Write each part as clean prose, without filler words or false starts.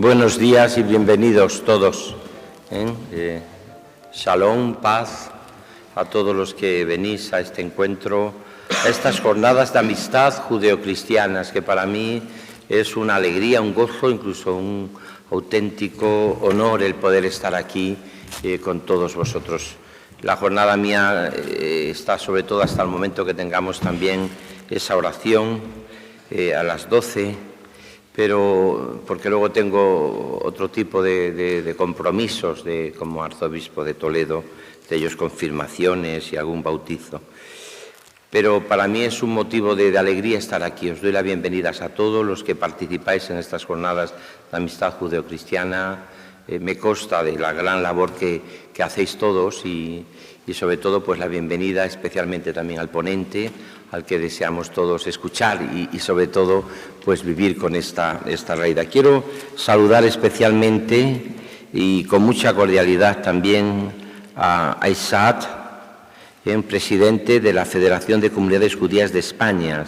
Buenos días y bienvenidos todos. Shalom, paz a todos los que venís a este encuentro, a estas jornadas de amistad judeocristianas, que para mí es una alegría, un gozo, incluso un auténtico honor el poder estar aquí con todos vosotros. La jornada mía está sobre todo hasta el momento que tengamos también esa oración a las 12, pero porque luego tengo otro tipo de compromisos como arzobispo de Toledo, de ellos confirmaciones y algún bautizo. Pero para mí es un motivo de alegría estar aquí. Os doy las bienvenidas a todos los que participáis en estas jornadas de amistad judeocristiana. Me consta de la gran labor que hacéis todos y sobre todo pues la bienvenida especialmente también al ponente, al que deseamos todos escuchar y sobre todo pues vivir con esta realidad. Quiero saludar especialmente y con mucha cordialidad también a Isaac, presidente de la Federación de Comunidades Judías de España.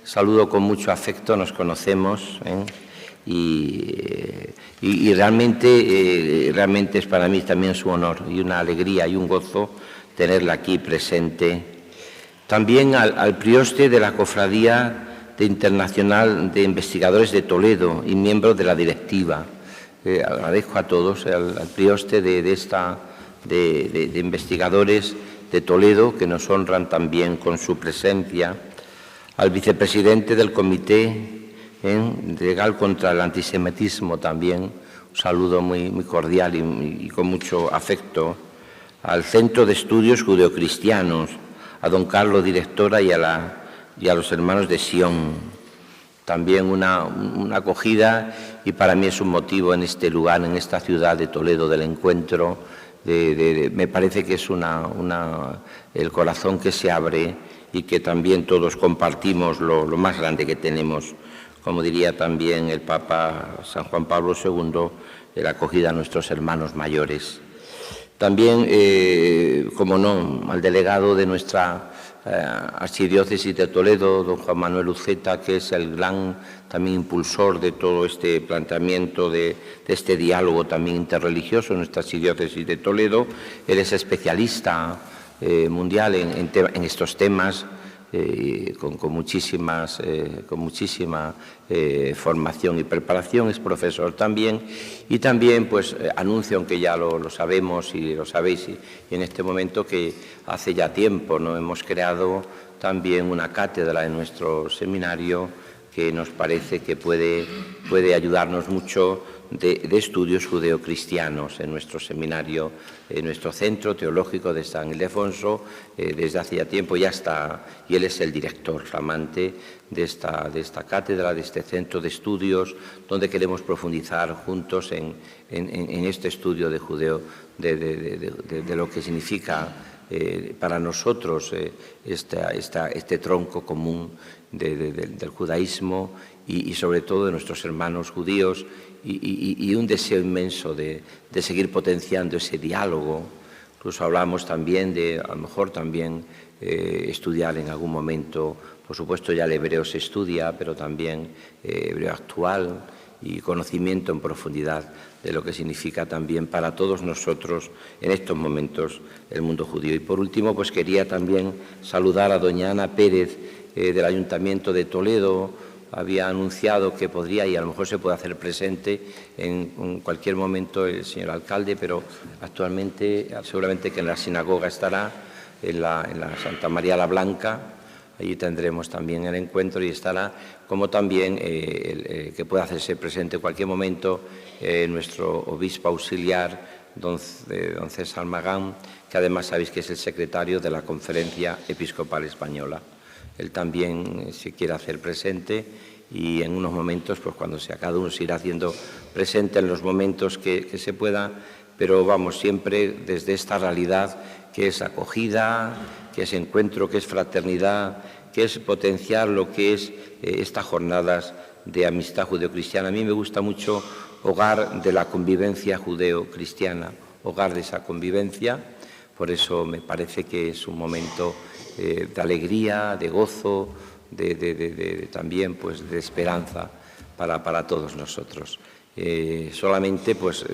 Saludo con mucho afecto, nos conocemos y realmente es para mí también su honor y una alegría y un gozo tenerla aquí presente. También al prioste de la Cofradía Internacional de Investigadores de Toledo y miembro de la directiva. Agradezco a todos, al prioste de investigadores de Toledo, que nos honran también con su presencia, al vicepresidente del Comité Legal contra el Antisemitismo también, un saludo muy cordial y con mucho afecto, al Centro de Estudios Judeocristianos, a don Carlos, directora, y a los hermanos de Sion. También una acogida, y para mí es un motivo en este lugar, en esta ciudad de Toledo, del encuentro. Me parece que es el corazón que se abre y que también todos compartimos lo más grande que tenemos. Como diría también el Papa San Juan Pablo II, la acogida a nuestros hermanos mayores. También, como no, al delegado de nuestra archidiócesis de Toledo, don Juan Manuel Uceta, que es el gran también impulsor de todo este planteamiento, de este diálogo también interreligioso en nuestra archidiócesis de Toledo. Él es especialista mundial en estos temas, con muchísima formación y preparación, es profesor también, y también pues anuncio, aunque ya lo sabemos y lo sabéis, y en este momento que hace ya tiempo no hemos creado también una cátedra en nuestro seminario que nos parece que puede ayudarnos mucho de estudios judeocristianos en nuestro seminario, en nuestro centro teológico de San Ildefonso. Desde hace ya tiempo ya está, y él es el director flamante de esta cátedra, de este centro de estudios, donde queremos profundizar juntos en este estudio de judeo, de lo que significa para nosotros este tronco común del judaísmo y sobre todo de nuestros hermanos judíos, y un deseo inmenso de seguir potenciando ese diálogo. Incluso hablamos también de, a lo mejor también, estudiar en algún momento, por supuesto ya el hebreo se estudia, pero también hebreo actual y conocimiento en profundidad de lo que significa también para todos nosotros en estos momentos el mundo judío. Y por último, pues quería también saludar a doña Ana Pérez del Ayuntamiento de Toledo. Había anunciado que podría, y a lo mejor se puede hacer presente en cualquier momento, el señor alcalde, pero actualmente seguramente que en la sinagoga estará, en la Santa María la Blanca. Allí tendremos también el encuentro y estará, como también que pueda hacerse presente en cualquier momento nuestro obispo auxiliar, don César Magán, que además sabéis que es el secretario de la Conferencia Episcopal Española. Él también se quiere hacer presente, y en unos momentos, pues cuando sea, cada uno se irá haciendo presente en los momentos que se pueda, pero vamos, siempre desde esta realidad que es acogida, que es encuentro, que es fraternidad, que es potenciar lo que es estas jornadas de amistad judeocristiana. A mí me gusta mucho hogar de la convivencia judeo-cristiana, hogar de esa convivencia. Por eso me parece que es un momento de alegría, de gozo, también pues de esperanza para todos nosotros. Solamente pues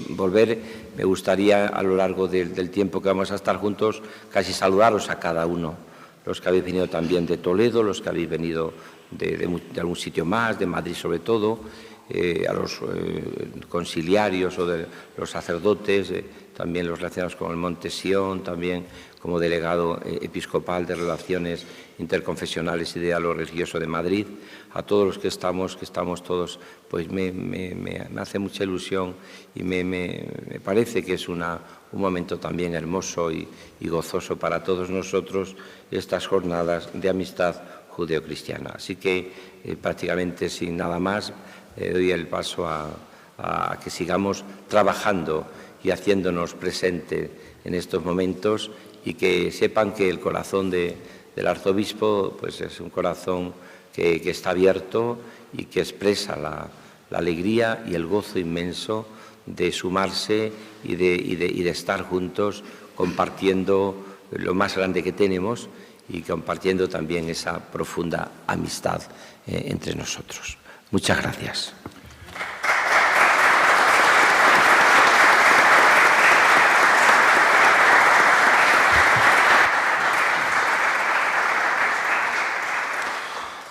volver, me gustaría a lo largo del tiempo que vamos a estar juntos, casi saludaros a cada uno, los que habéis venido también de Toledo, los que habéis venido de algún sitio más, de Madrid sobre todo, a los conciliarios o de los sacerdotes, también los relacionados con el Monte Sión, también como delegado episcopal de Relaciones Interconfesionales y Diálogo Religioso de Madrid, a todos los que estamos todos, pues me hace mucha ilusión y me parece que es un momento también hermoso y gozoso para todos nosotros estas jornadas de amistad judeocristiana. Así que prácticamente sin nada más doy el paso a que sigamos trabajando y haciéndonos presente en estos momentos y que sepan que el corazón del arzobispo pues es un corazón que está abierto y que expresa la alegría y el gozo inmenso de sumarse y de estar juntos compartiendo lo más grande que tenemos y compartiendo también esa profunda amistad entre nosotros. Muchas gracias.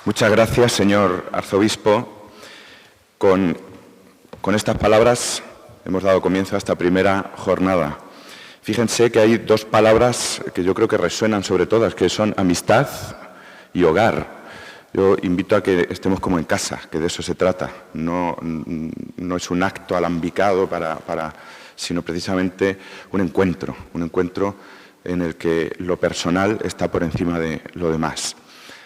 Muchas gracias, señor arzobispo. Con estas palabras hemos dado comienzo a esta primera jornada. Fíjense que hay dos palabras que yo creo que resuenan sobre todas, que son amistad y hogar. Yo invito a que estemos como en casa, que de eso se trata. No es un acto alambicado sino precisamente un encuentro en el que lo personal está por encima de lo demás.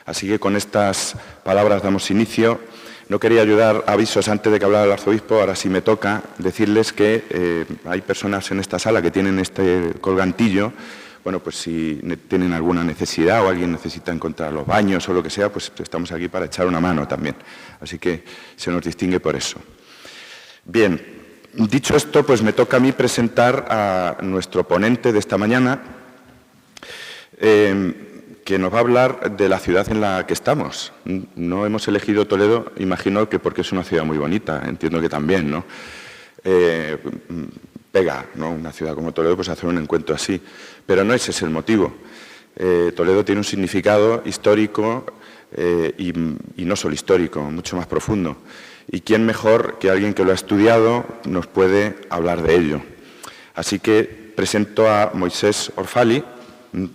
Así que con estas palabras damos inicio. No quería ayudar avisos antes de que hablara el arzobispo, ahora sí me toca decirles que hay personas en esta sala que tienen este colgantillo. Bueno, pues si tienen alguna necesidad o alguien necesita encontrar los baños o lo que sea, pues estamos aquí para echar una mano también. Así que se nos distingue por eso. Bien, dicho esto, pues me toca a mí presentar a nuestro ponente de esta mañana, que nos va a hablar de la ciudad en la que estamos. No hemos elegido Toledo, imagino que porque es una ciudad muy bonita, entiendo que también, ¿no? Pega, ¿no? Una ciudad como Toledo, pues hacer un encuentro así. Pero no ese es el motivo. Toledo tiene un significado histórico y no solo histórico, mucho más profundo. Y quién mejor que alguien que lo ha estudiado nos puede hablar de ello. Así que presento a Moisés Orfali,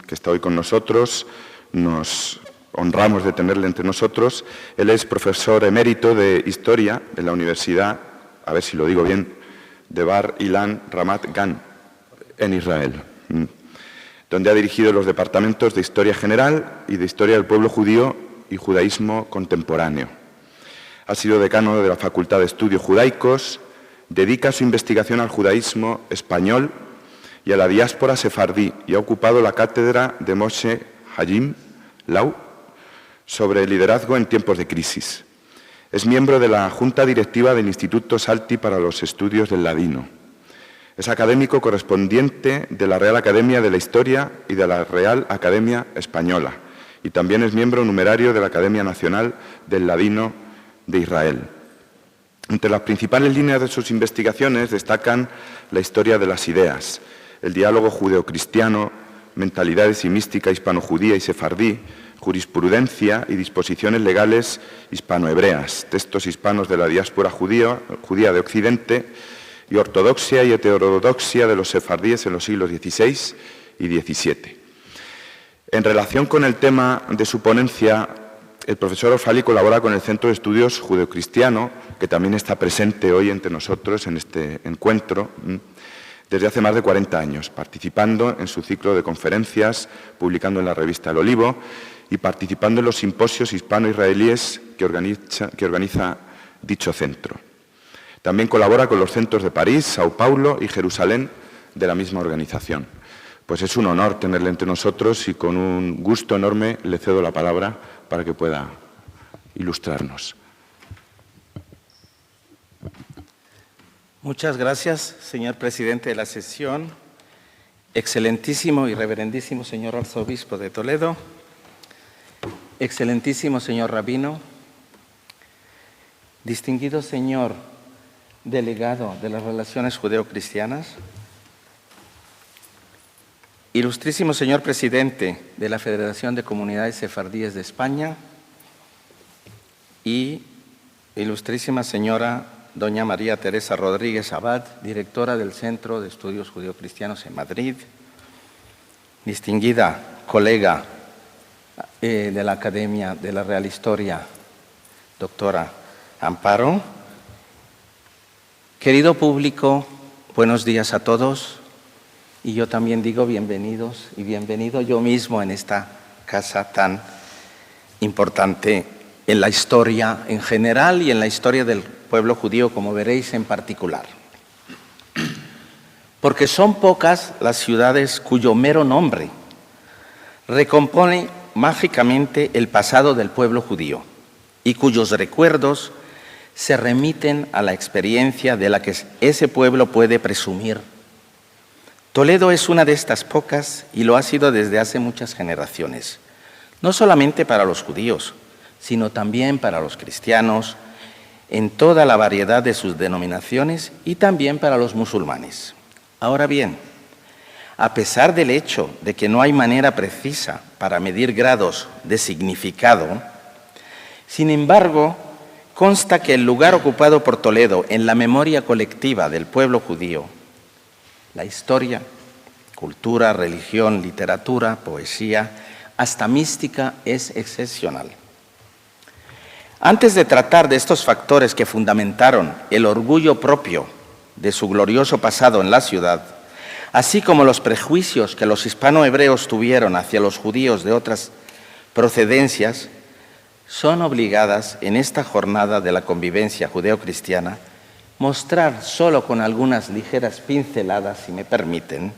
que está hoy con nosotros. Nos honramos de tenerle entre nosotros. Él es profesor emérito de Historia en la Universidad, a ver si lo digo bien, de Bar Ilan Ramat Gan, en Israel, donde ha dirigido los departamentos de Historia General y de Historia del Pueblo Judío y Judaísmo Contemporáneo. Ha sido decano de la Facultad de Estudios Judaicos, dedica su investigación al judaísmo español y a la diáspora sefardí y ha ocupado la cátedra de Moshe Hayim Lau sobre liderazgo en tiempos de crisis. Es miembro de la Junta Directiva del Instituto Salti para los Estudios del Ladino. Es académico correspondiente de la Real Academia de la Historia y de la Real Academia Española y también es miembro numerario de la Academia Nacional del Ladino de Israel. Entre las principales líneas de sus investigaciones destacan la historia de las ideas, el diálogo judeocristiano, mentalidades y mística hispano-judía y sefardí, jurisprudencia y disposiciones legales hispano-hebreas, textos hispanos de la diáspora judía de Occidente y ortodoxia y heterodoxia de los sefardíes en los siglos XVI y XVII. En relación con el tema de su ponencia, el profesor Orfali colabora con el Centro de Estudios Judeocristiano, que también está presente hoy entre nosotros en este encuentro, desde hace más de 40 años, participando en su ciclo de conferencias, publicando en la revista El Olivo y participando en los simposios hispano-israelíes que organiza dicho centro. También colabora con los centros de París, Sao Paulo y Jerusalén de la misma organización. Pues es un honor tenerle entre nosotros y con un gusto enorme le cedo la palabra para que pueda ilustrarnos. Muchas gracias, señor presidente de la sesión, excelentísimo y reverendísimo señor arzobispo de Toledo, excelentísimo señor rabino, distinguido señor delegado de las Relaciones Judeo-Cristianas, ilustrísimo señor presidente de la Federación de Comunidades Sefardíes de España y ilustrísima señora doña María Teresa Rodríguez Abad, directora del Centro de Estudios Judeo-Cristianos en Madrid, distinguida colega de la Academia de la Real Historia, doctora Amparo. Querido público, buenos días a todos. Y yo también digo bienvenidos y bienvenido yo mismo en esta casa tan importante en la historia en general y en la historia del pueblo judío, como veréis, en particular. Porque son pocas las ciudades cuyo mero nombre recompone mágicamente el pasado del pueblo judío y cuyos recuerdos se remiten a la experiencia de la que ese pueblo puede presumir. Toledo es una de estas pocas y lo ha sido desde hace muchas generaciones, no solamente para los judíos, sino también para los cristianos, en toda la variedad de sus denominaciones y también para los musulmanes. Ahora bien, a pesar del hecho de que no hay manera precisa para medir grados de significado, sin embargo, consta que el lugar ocupado por Toledo en la memoria colectiva del pueblo judío, la historia, cultura, religión, literatura, poesía, hasta mística, es excepcional. Antes de tratar de estos factores que fundamentaron el orgullo propio de su glorioso pasado en la ciudad, así como los prejuicios que los hispano-hebreos tuvieron hacia los judíos de otras procedencias, son obligadas en esta jornada de la convivencia judeo-cristiana mostrar solo con algunas ligeras pinceladas, si me permiten,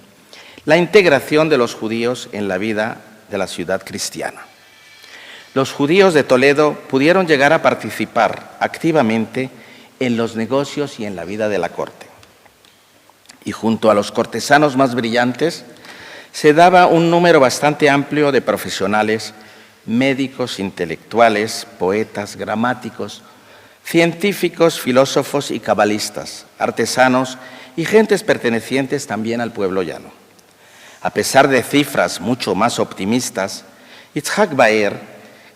la integración de los judíos en la vida de la ciudad cristiana. Los judíos de Toledo pudieron llegar a participar activamente en los negocios y en la vida de la corte. Y junto a los cortesanos más brillantes se daba un número bastante amplio de profesionales, médicos, intelectuales, poetas, gramáticos, científicos, filósofos y cabalistas, artesanos y gentes pertenecientes también al pueblo llano. A pesar de cifras mucho más optimistas, Itzhak Baer,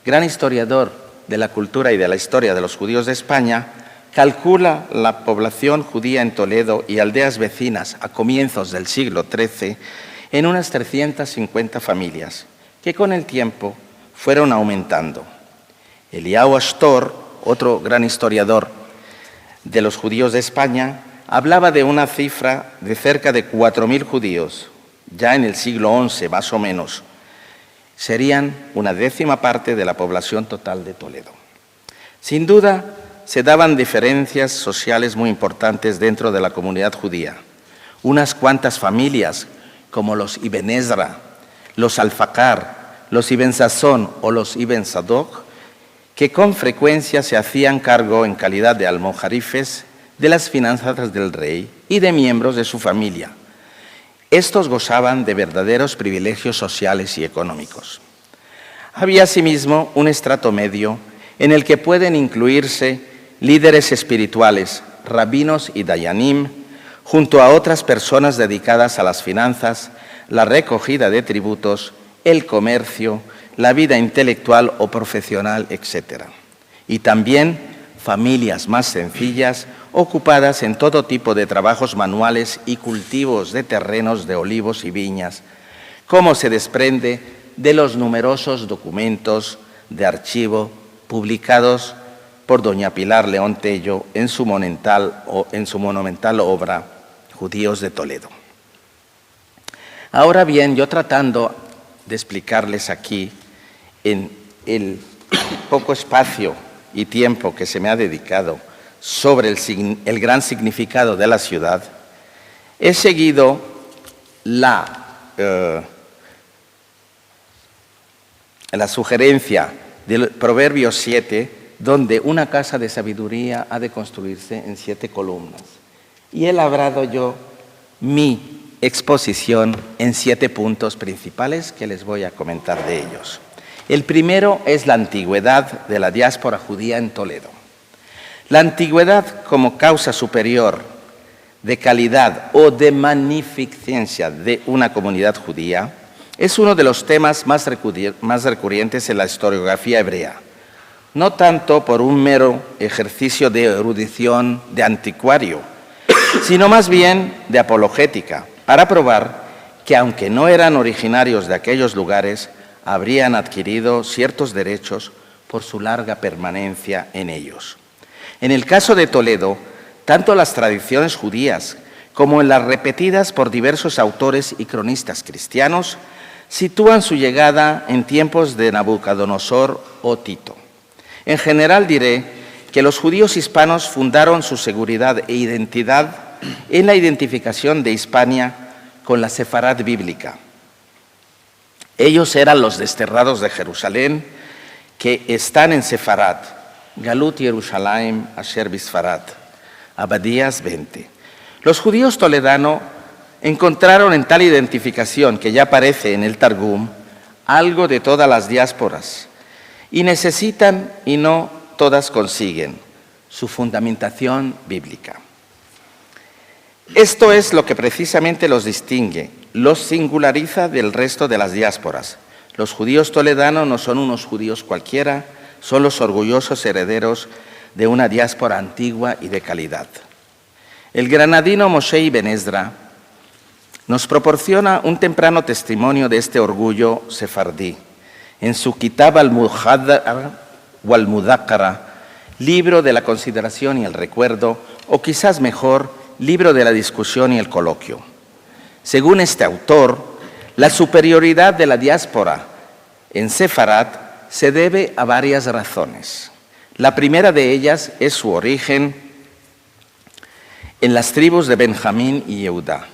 gran historiador de la cultura y de la historia de los judíos de España, calcula la población judía en Toledo y aldeas vecinas a comienzos del siglo XIII en unas 350 familias, que con el tiempo fueron aumentando. Eliyahu Astor, otro gran historiador de los judíos de España, hablaba de una cifra de cerca de 4.000 judíos, ya en el siglo XI más o menos. Serían una décima parte de la población total de Toledo. Sin duda, se daban diferencias sociales muy importantes dentro de la comunidad judía. Unas cuantas familias, como los Ibn Ezra, los Alfacar, los Ibn Sasón o los Ibn Sadok, que con frecuencia se hacían cargo en calidad de almojarifes de las finanzas del rey y de miembros de su familia. Estos gozaban de verdaderos privilegios sociales y económicos. Había asimismo un estrato medio en el que pueden incluirse líderes espirituales, rabinos y dayanim, junto a otras personas dedicadas a las finanzas, la recogida de tributos, el comercio, la vida intelectual o profesional, etc. Y también familias más sencillas, ocupadas en todo tipo de trabajos manuales y cultivos de terrenos de olivos y viñas, como se desprende de los numerosos documentos de archivo publicados por doña Pilar León Tello en su monumental obra Judíos de Toledo. Ahora bien, yo tratando de explicarles aquí, en el poco espacio y tiempo que se me ha dedicado sobre el gran significado de la ciudad, he seguido la sugerencia del Proverbio 7, donde una casa de sabiduría ha de construirse en 7 columnas. Y he labrado yo mi exposición en 7 puntos principales que les voy a comentar de ellos. El primero es la antigüedad de la diáspora judía en Toledo. La antigüedad como causa superior de calidad o de magnificencia de una comunidad judía es uno de los temas más recurrentes en la historiografía hebrea, no tanto por un mero ejercicio de erudición de anticuario, sino más bien de apologética, para probar que aunque no eran originarios de aquellos lugares, habrían adquirido ciertos derechos por su larga permanencia en ellos. En el caso de Toledo, tanto las tradiciones judías como en las repetidas por diversos autores y cronistas cristianos sitúan su llegada en tiempos de Nabucodonosor o Tito. En general diré que los judíos hispanos fundaron su seguridad e identidad en la identificación de Hispania con la Sefarad bíblica. Ellos eran los desterrados de Jerusalén que están en Sefarad, Galut Yerushalayim Asher Bisfarad, Abadías 20. Los judíos toledanos encontraron en tal identificación, que ya aparece en el Targum, algo de todas las diásporas, y necesitan, y no todas consiguen, su fundamentación bíblica. Esto es lo que precisamente los distingue, los singulariza del resto de las diásporas. Los judíos toledanos no son unos judíos cualquiera, son los orgullosos herederos de una diáspora antigua y de calidad. El granadino Moshe Ibn Ezra nos proporciona un temprano testimonio de este orgullo sefardí en su Kitab al-Muhaddara o al-Mudhakkara, libro de la consideración y el recuerdo, o quizás mejor, libro de la discusión y el coloquio. Según este autor, la superioridad de la diáspora en Sefarad se debe a varias razones. La primera de ellas es su origen en las tribus de Benjamín y Yehudá.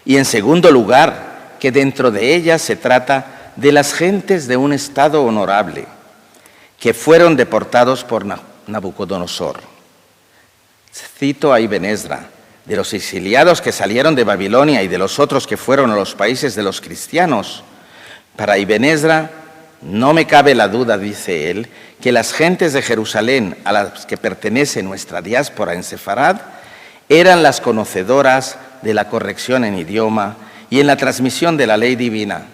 Y en segundo lugar, que dentro de ellas se trata de las gentes de un estado honorable que fueron deportados por Nabucodonosor. Cito a Ibn Ezra: de los exiliados que salieron de Babilonia y de los otros que fueron a los países de los cristianos. Para Ibn Ezra, no me cabe la duda, dice él, que las gentes de Jerusalén a las que pertenece nuestra diáspora en Sefarad eran las conocedoras de la corrección en idioma y en la transmisión de la ley divina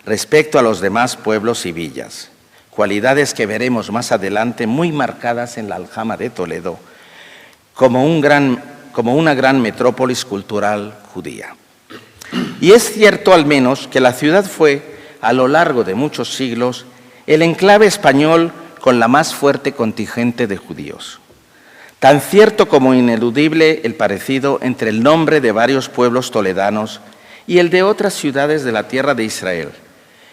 respecto a los demás pueblos y villas, cualidades que veremos más adelante muy marcadas en la aljama de Toledo como una gran metrópolis cultural judía. Y es cierto al menos que la ciudad fue, a lo largo de muchos siglos, el enclave español con la más fuerte contingente de judíos. Tan cierto como ineludible el parecido entre el nombre de varios pueblos toledanos y el de otras ciudades de la tierra de Israel,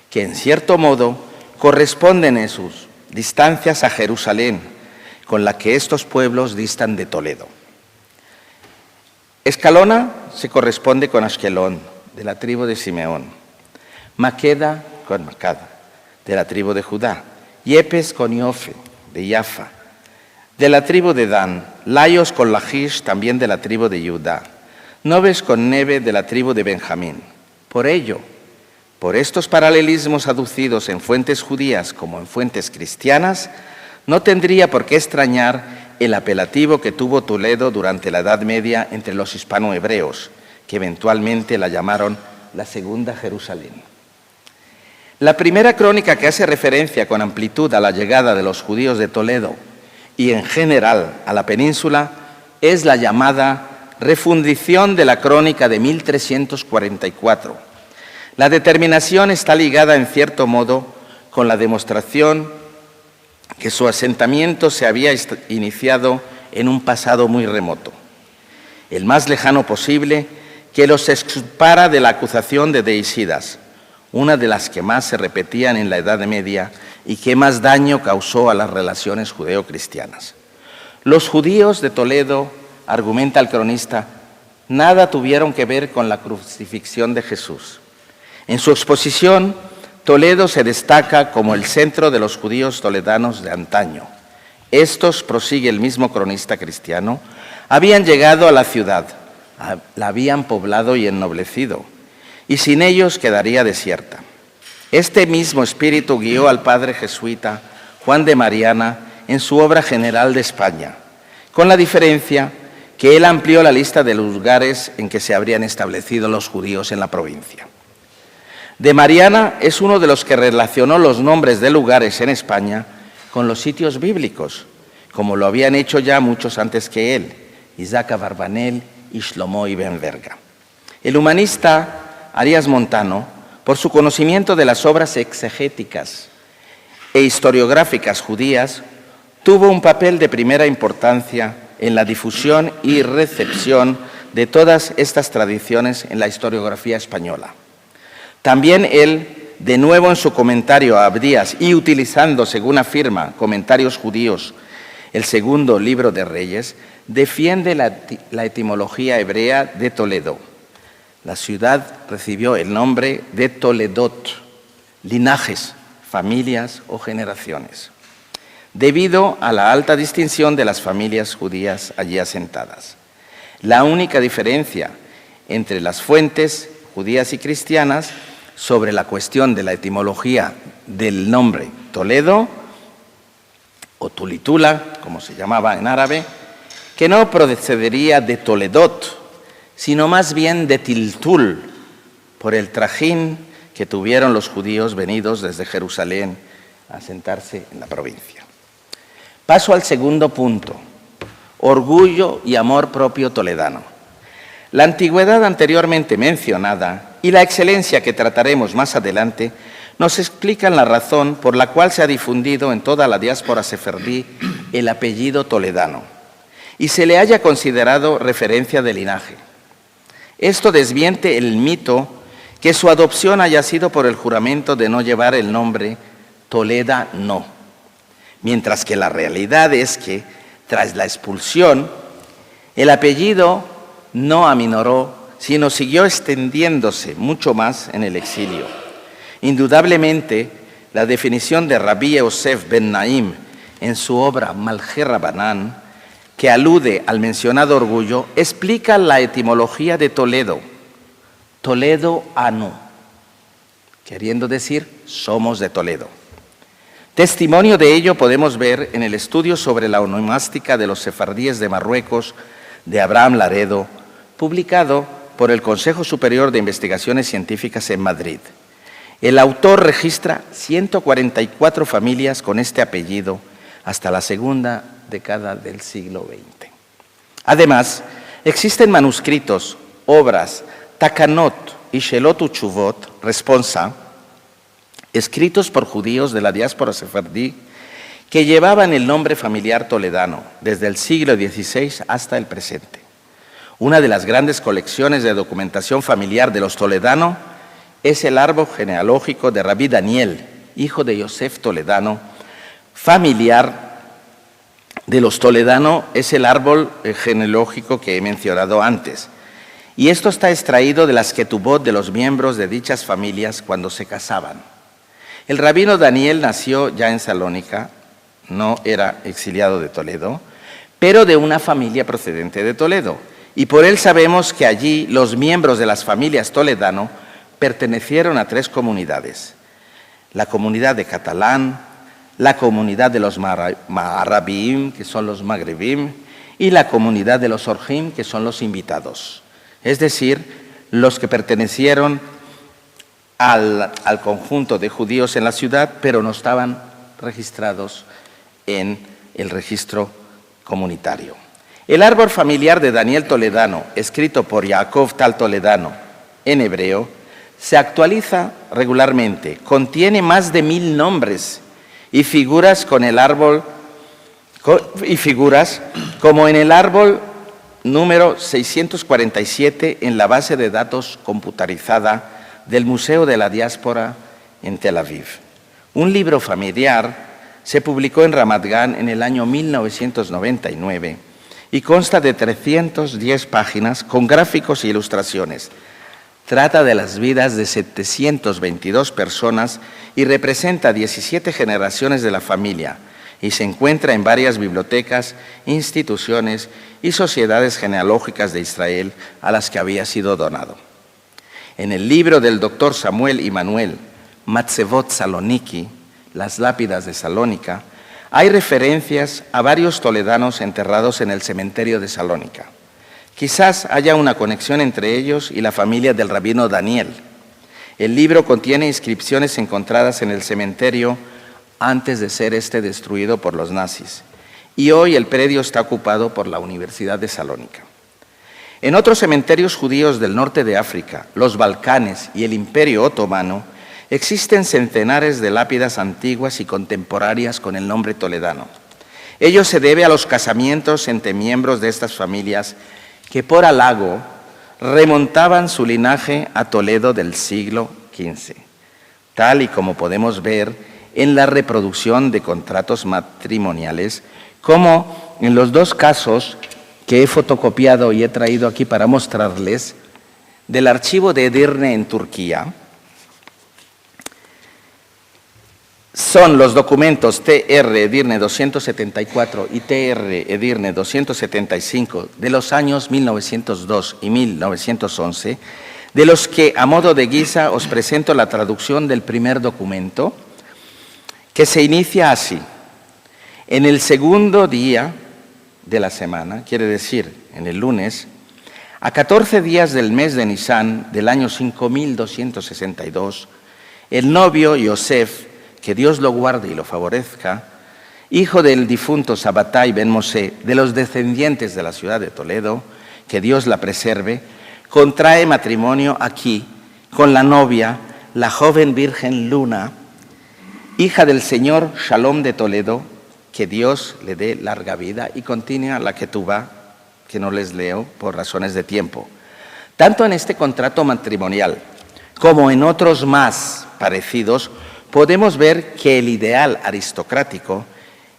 que en cierto modo corresponden en sus distancias a Jerusalén, con la que estos pueblos distan de Toledo. Escalona se corresponde con Ashkelón, de la tribu de Simeón; Maqueda con Macada, de la tribu de Judá; Yepes con Iofe, de Jaffa, de la tribu de Dan; Laios con Lachish, también de la tribu de Judá; Nobes con Nebe, de la tribu de Benjamín. Por ello, por estos paralelismos aducidos en fuentes judías como en fuentes cristianas, no tendría por qué extrañar el apelativo que tuvo Toledo durante la Edad Media entre los hispanohebreos, que eventualmente la llamaron la Segunda Jerusalén. La primera crónica que hace referencia con amplitud a la llegada de los judíos de Toledo y en general a la península es la llamada refundición de la crónica de 1344. La determinación está ligada en cierto modo con la demostración que su asentamiento se había iniciado en un pasado muy remoto, el más lejano posible, que los exculpara de la acusación de deicidas, una de las que más se repetían en la Edad Media y que más daño causó a las relaciones judeo-cristianas. Los judíos de Toledo, argumenta el cronista, nada tuvieron que ver con la crucifixión de Jesús. En su exposición, Toledo se destaca como el centro de los judíos toledanos de antaño. Estos, prosigue el mismo cronista cristiano, habían llegado a la ciudad, la habían poblado y ennoblecido, y sin ellos quedaría desierta. Este mismo espíritu guió al padre jesuita Juan de Mariana en su obra general de España, con la diferencia que él amplió la lista de lugares en que se habrían establecido los judíos en la provincia. De Mariana es uno de los que relacionó los nombres de lugares en España con los sitios bíblicos, como lo habían hecho ya muchos antes que él, Isaac Abarbanel y Shlomo Ibn Verga. El humanista Arias Montano, por su conocimiento de las obras exegéticas e historiográficas judías, tuvo un papel de primera importancia en la difusión y recepción de todas estas tradiciones en la historiografía española. También él, de nuevo en su comentario a Abdías y utilizando, según afirma, comentarios judíos, el segundo libro de Reyes, defiende la etimología hebrea de Toledo. La ciudad recibió el nombre de Toledot, linajes, familias o generaciones, debido a la alta distinción de las familias judías allí asentadas. La única diferencia entre las fuentes judías y cristianas sobre la cuestión de la etimología del nombre Toledo, o Tulitula, como se llamaba en árabe, que no procedería de Toledot, sino más bien de Tiltul, por el trajín que tuvieron los judíos venidos desde Jerusalén a asentarse en la provincia. Paso al segundo punto, orgullo y amor propio toledano. La antigüedad anteriormente mencionada y la excelencia que trataremos más adelante nos explican la razón por la cual se ha difundido en toda la diáspora sefardí el apellido toledano y se le haya considerado referencia de linaje. Esto desmiente el mito que su adopción haya sido por el juramento de no llevar el nombre Toleda no, mientras que la realidad es que, tras la expulsión, el apellido no aminoró, sino siguió extendiéndose mucho más en el exilio. Indudablemente, la definición de Rabbi Yosef ben Naim en su obra Malje Rabbanan, que alude al mencionado orgullo, explica la etimología de Toledo, Toledo Anu, queriendo decir somos de Toledo. Testimonio de ello podemos ver en el estudio sobre la onomástica de los sefardíes de Marruecos de Abraham Laredo, publicado por el Consejo Superior de Investigaciones Científicas en Madrid. El autor registra 144 familias con este apellido hasta la segunda década del siglo XX. Además, existen manuscritos, obras, Takanot y Shelot Uchuvot, responsa, escritos por judíos de la diáspora sefardí que llevaban el nombre familiar toledano desde el siglo XVI hasta el presente. Una de las grandes colecciones de documentación familiar de los toledano es el árbol genealógico de Rabí Daniel, hijo de Yosef Toledano. Familiar de los toledano es el árbol genealógico que he mencionado antes. Y esto está extraído de las ketubot de los miembros de dichas familias cuando se casaban. El rabino Daniel nació ya en Salónica, no era exiliado de Toledo, pero de una familia procedente de Toledo. Y por él sabemos que allí los miembros de las familias toledano pertenecieron a 3 comunidades. La comunidad de Catalán, la comunidad de los Maharabim, que son los Magrebim, y la comunidad de los Orjim, que son los invitados. Es decir, los que pertenecieron al conjunto de judíos en la ciudad, pero no estaban registrados en el registro comunitario. El árbol familiar de Daniel Toledano, escrito por Yaakov Tal Toledano en hebreo, se actualiza regularmente, contiene más de 1000 nombres y figuras como en el árbol número 647 en la base de datos computarizada del Museo de la Diáspora en Tel Aviv. Un libro familiar se publicó en Ramat Gan en el año 1999 y consta de 310 páginas con gráficos e ilustraciones. Trata de las vidas de 722 personas y representa 17 generaciones de la familia y se encuentra en varias bibliotecas, instituciones y sociedades genealógicas de Israel a las que había sido donado. En el libro del doctor Samuel Immanuel, Matzevot Saloniki, Las lápidas de Salónica, hay referencias a varios toledanos enterrados en el cementerio de Salónica. Quizás haya una conexión entre ellos y la familia del rabino Daniel. El libro contiene inscripciones encontradas en el cementerio antes de ser destruido por los nazis, y hoy el predio está ocupado por la Universidad de Salónica. En otros cementerios judíos del norte de África, los Balcanes y el Imperio Otomano, existen centenares de lápidas antiguas y contemporáneas con el nombre toledano. Ello se debe a los casamientos entre miembros de estas familias que por halago remontaban su linaje a Toledo del siglo XV, tal y como podemos ver en la reproducción de contratos matrimoniales, como en los dos casos que he fotocopiado y he traído aquí para mostrarles, del archivo de Edirne en Turquía. Son los documentos TR Edirne 274 y TR Edirne 275 de los años 1902 y 1911, de los que a modo de guisa os presento la traducción del primer documento, que se inicia así: en el segundo día de la semana, quiere decir en el lunes, a 14 días del mes de Nisan del año 5262, el novio Yosef, que Dios lo guarde y lo favorezca, hijo del difunto Sabbatai ben Mosé, de los descendientes de la ciudad de Toledo, que Dios la preserve, contrae matrimonio aquí con la novia, la joven virgen Luna, hija del señor Shalom de Toledo, que Dios le dé larga vida, y continúa la ketubá, que no les leo por razones de tiempo. Tanto en este contrato matrimonial como en otros más parecidos, podemos ver que el ideal aristocrático,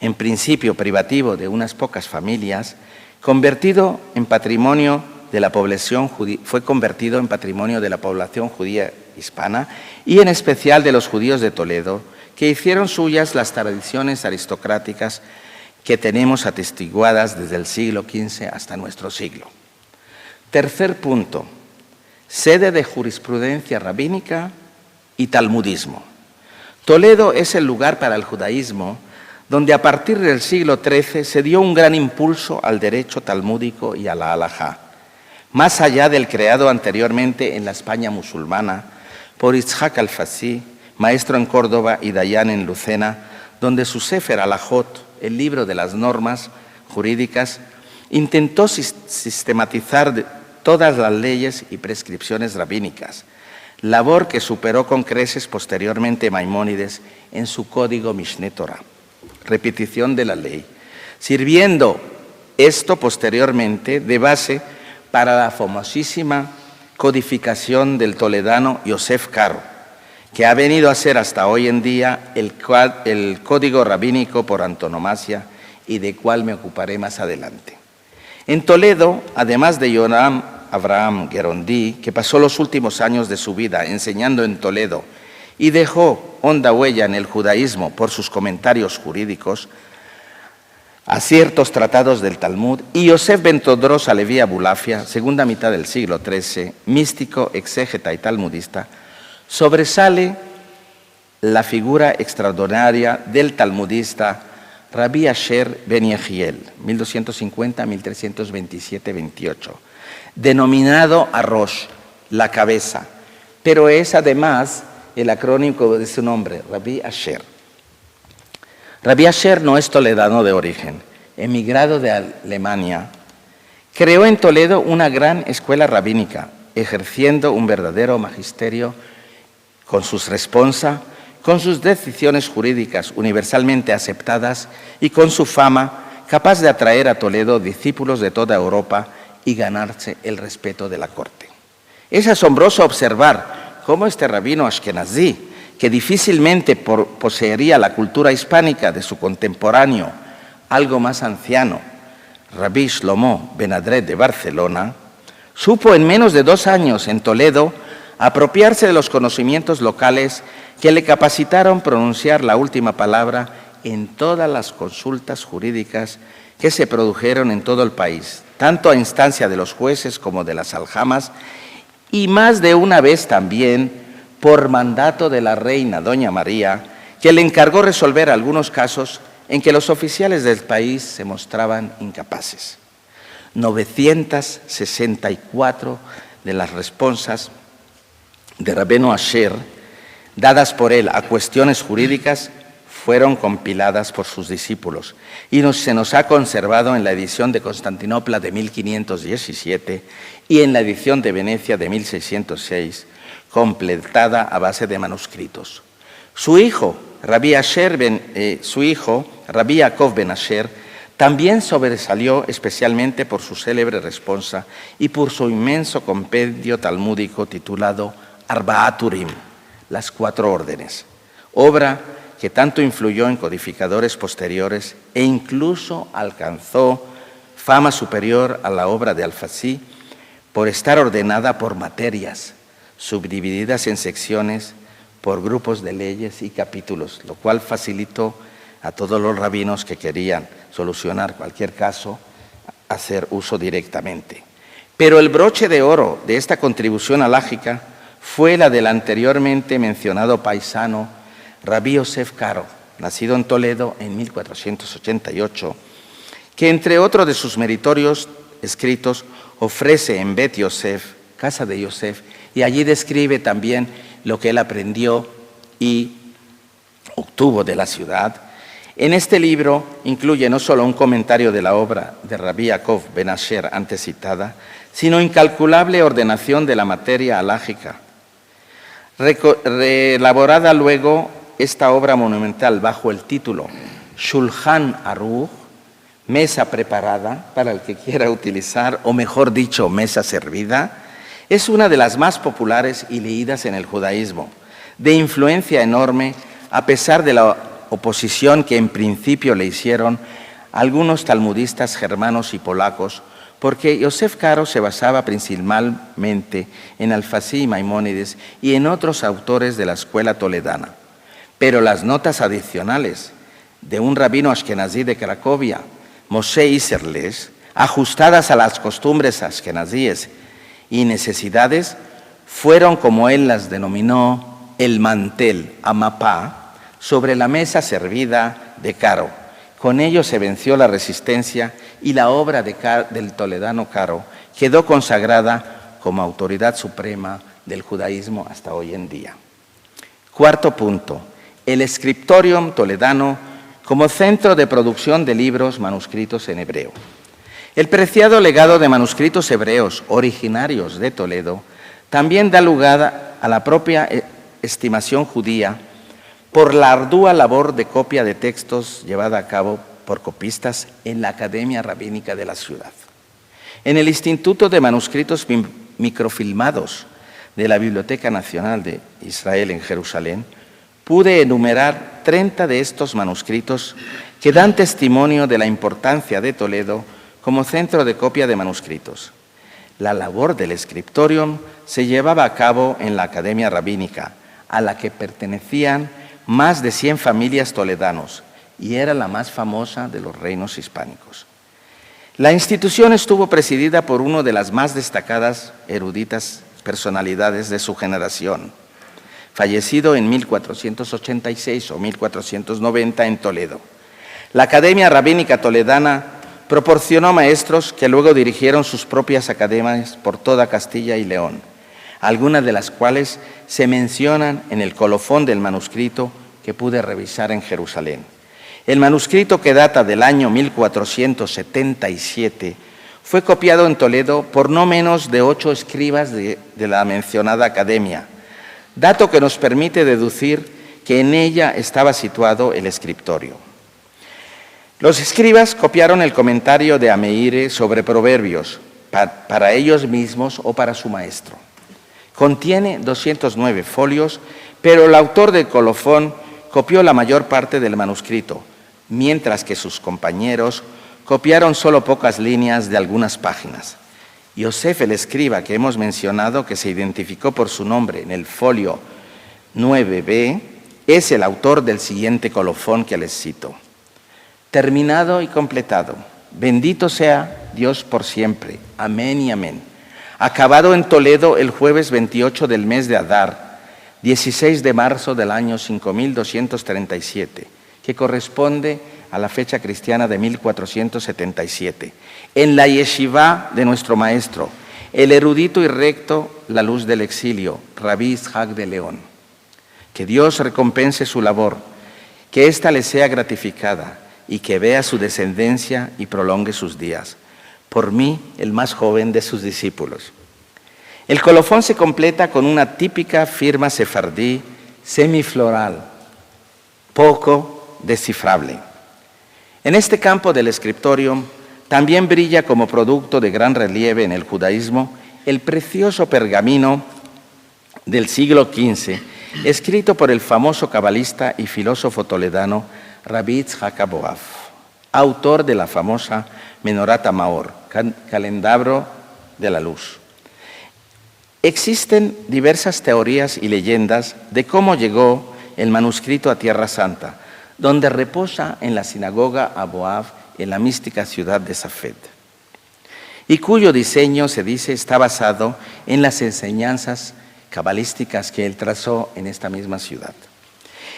en principio privativo de unas pocas familias, convertido en patrimonio de la población fue convertido en patrimonio de la población judía hispana y en especial de los judíos de Toledo, que hicieron suyas las tradiciones aristocráticas que tenemos atestiguadas desde el siglo XV hasta nuestro siglo. Tercer punto, sede de jurisprudencia rabínica y talmudismo. Toledo es el lugar para el judaísmo donde a partir del siglo XIII se dio un gran impulso al derecho talmúdico y a la halajá, más allá del creado anteriormente en la España musulmana por Itzhak al-Fasí, maestro en Córdoba y dayán en Lucena, donde su Sefer Alajot, el libro de las normas jurídicas, intentó sistematizar todas las leyes y prescripciones rabínicas, labor que superó con creces posteriormente Maimónides en su código Mishneh Torah, repetición de la ley, sirviendo esto posteriormente de base para la famosísima codificación del toledano Yosef Karo, que ha venido a ser hasta hoy en día el código rabínico por antonomasia y de cual me ocuparé más adelante. En Toledo, además de Yoram Abraham Gerondi, que pasó los últimos años de su vida enseñando en Toledo y dejó honda huella en el judaísmo por sus comentarios jurídicos a ciertos tratados del Talmud, y Yosef ben Todros Alevi Abulafia, segunda mitad del siglo XIII, místico, exégeta y talmudista, sobresale la figura extraordinaria del talmudista Rabbi Asher ben Yehiel, 1250-1327-28, denominado Arosh, la cabeza, pero es además el acrónimo de su nombre, Rabbi Asher. Rabbi Asher no es toledano de origen, emigrado de Alemania, creó en Toledo una gran escuela rabínica, ejerciendo un verdadero magisterio con sus responsa, con sus decisiones jurídicas universalmente aceptadas y con su fama capaz de atraer a Toledo discípulos de toda Europa y ganarse el respeto de la corte. Es asombroso observar cómo este rabino ashkenazí, que difícilmente poseería la cultura hispánica de su contemporáneo, algo más anciano, Rabbi Shlomo ben Adret de Barcelona, supo en menos de 2 años en Toledo apropiarse de los conocimientos locales que le capacitaron pronunciar la última palabra en todas las consultas jurídicas que se produjeron en todo el país, tanto a instancia de los jueces como de las aljamas, y más de una vez también por mandato de la reina Doña María, que le encargó resolver algunos casos en que los oficiales del país se mostraban incapaces. 964 de las respuestas de Rabbeinu Asher, dadas por él a cuestiones jurídicas, fueron compiladas por sus discípulos y se nos ha conservado en la edición de Constantinopla de 1517 y en la edición de Venecia de 1606, completada a base de manuscritos. Su hijo, Rabbi Yaakov ben Asher, también sobresalió especialmente por su célebre responsa y por su inmenso compendio talmúdico titulado Arba'at Urim, las 4 órdenes, obra que tanto influyó en codificadores posteriores e incluso alcanzó fama superior a la obra de Al-Fasí por estar ordenada por materias, subdivididas en secciones por grupos de leyes y capítulos, lo cual facilitó a todos los rabinos que querían solucionar cualquier caso hacer uso directamente. Pero el broche de oro de esta contribución halágica fue la del anteriormente mencionado paisano Rabbi Yosef Karo, nacido en Toledo en 1488, que entre otros de sus meritorios escritos ofrece en Bet Yosef, casa de Yosef, y allí describe también lo que él aprendió y obtuvo de la ciudad. En este libro incluye no solo un comentario de la obra de Rabbi Yaakov ben Asher antes citada, sino incalculable ordenación de la materia halágica. Reelaborada luego esta obra monumental bajo el título Shulchan Aruch, mesa preparada para el que quiera utilizar, o mejor dicho, mesa servida, es una de las más populares y leídas en el judaísmo, de influencia enorme a pesar de la oposición que en principio le hicieron algunos talmudistas germanos y polacos, porque Yosef Karo se basaba principalmente en Al-Fasí y Maimónides y en otros autores de la escuela toledana. Pero las notas adicionales de un rabino ashkenazí de Cracovia, Moshe Isserles, ajustadas a las costumbres ashkenazíes y necesidades, fueron, como él las denominó, el mantel, amapá, sobre la mesa servida de Karo. Con ello se venció la resistencia y la obra del toledano Karo quedó consagrada como autoridad suprema del judaísmo hasta hoy en día. Cuarto punto, el Scriptorium toledano como centro de producción de libros manuscritos en hebreo. El preciado legado de manuscritos hebreos originarios de Toledo también da lugar a la propia estimación judía por la ardua labor de copia de textos llevada a cabo por copistas en la Academia Rabínica de la ciudad. En el Instituto de Manuscritos Microfilmados de la Biblioteca Nacional de Israel en Jerusalén, pude enumerar 30 de estos manuscritos que dan testimonio de la importancia de Toledo como centro de copia de manuscritos. La labor del Scriptorium se llevaba a cabo en la Academia Rabínica, a la que pertenecían más de 100 familias toledanos, y era la más famosa de los reinos hispánicos. La institución estuvo presidida por una de las más destacadas eruditas personalidades de su generación, fallecido en 1486 o 1490 en Toledo. La Academia Rabínica Toledana proporcionó maestros que luego dirigieron sus propias academias por toda Castilla y León, algunas de las cuales se mencionan en el colofón del manuscrito que pude revisar en Jerusalén. El manuscrito, que data del año 1477, fue copiado en Toledo por no menos de 8 escribas de la mencionada academia, dato que nos permite deducir que en ella estaba situado el Scriptorium. Los escribas copiaron el comentario de Ameire sobre Proverbios para ellos mismos o para su maestro. Contiene 209 folios, pero el autor del colofón copió la mayor parte del manuscrito, mientras que sus compañeros copiaron solo pocas líneas de algunas páginas. Yosef, el escriba que hemos mencionado, que se identificó por su nombre en el folio 9b, es el autor del siguiente colofón que les cito. Terminado y completado, bendito sea Dios por siempre, amén y amén. Acabado en Toledo el jueves 28 del mes de Adar, 16 de marzo del año 5237, que corresponde a la fecha cristiana de 1477, en la yeshiva de nuestro maestro, el erudito y recto La Luz del Exilio, Rabí Isaac de León. Que Dios recompense su labor, que ésta le sea gratificada y que vea su descendencia y prolongue sus días. Por mí, el más joven de sus discípulos. El colofón se completa con una típica firma sefardí semifloral, poco descifrable. En este campo del scriptorium también brilla como producto de gran relieve en el judaísmo el precioso pergamino del siglo XV, escrito por el famoso cabalista y filósofo toledano Rabí Yitzhak Aboaf, autor de la famosa Menorata Maor, Candelabro de la Luz. Existen diversas teorías y leyendas de cómo llegó el manuscrito a Tierra Santa, donde reposa en la sinagoga Aboaf en la mística ciudad de Safed, y cuyo diseño, se dice, está basado en las enseñanzas cabalísticas que él trazó en esta misma ciudad.